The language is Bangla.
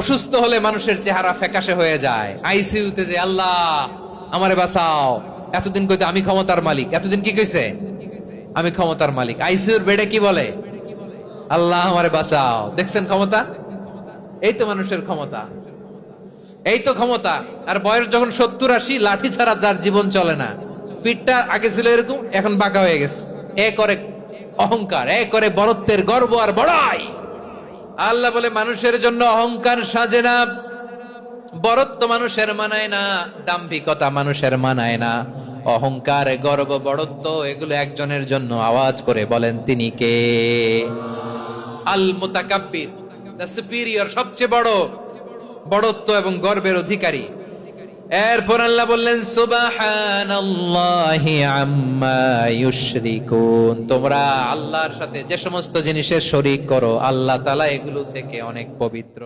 অসুস্থ হলে মানুষের চেহারা ফ্যাকাশে হয়ে যায়, আইসিইউতে যে আল্লাহ আমারে বাঁচাও, এতদিন কইতে আমি ক্ষমতার মালিক, এতদিন কি কইছে আমি ক্ষমতার মালিক, আইসিইউর বেডে কি বলে আল্লাহ আমারে বাঁচাও। দেখছেন ক্ষমতা, এই তো মানুষের ক্ষমতা, এই তো ক্ষমতা। আর বয়স যখন 70-80, লাঠি ছাড়া তার জীবন চলে না। পিঠটা আগে ছিল এরকম, এখন বাঁকা হয়ে গেছে। এ করে অহংকার, এ করে বড়ত্বের গর্ব আর বড়াই। আল্লাহ বলে মানুষের জন্য অহংকার সাজে না, বড়ত্ব মানুষের মানায় না, দাম্ভিকতা মানুষের মানায় না। অহংকার, গর্ব, বড়ত্ব এগুলো একজনের জন্য। আওয়াজ করে বলেন তিনি কে? আল মুতাকাব্বির, দ্য সুপিরিয়র, সবচেয়ে বড়, বড়ত্ব এবং গর্বের অধিকারী। এরপর আল্লাহ বললেন সুবহানাল্লাহি আম্মা ইউশরিকুন, তোমরা আল্লাহর সাথে যে সমস্ত জিনিসের শরীক করো, আল্লাহ তাআলা এগুলো থেকে অনেক পবিত্র।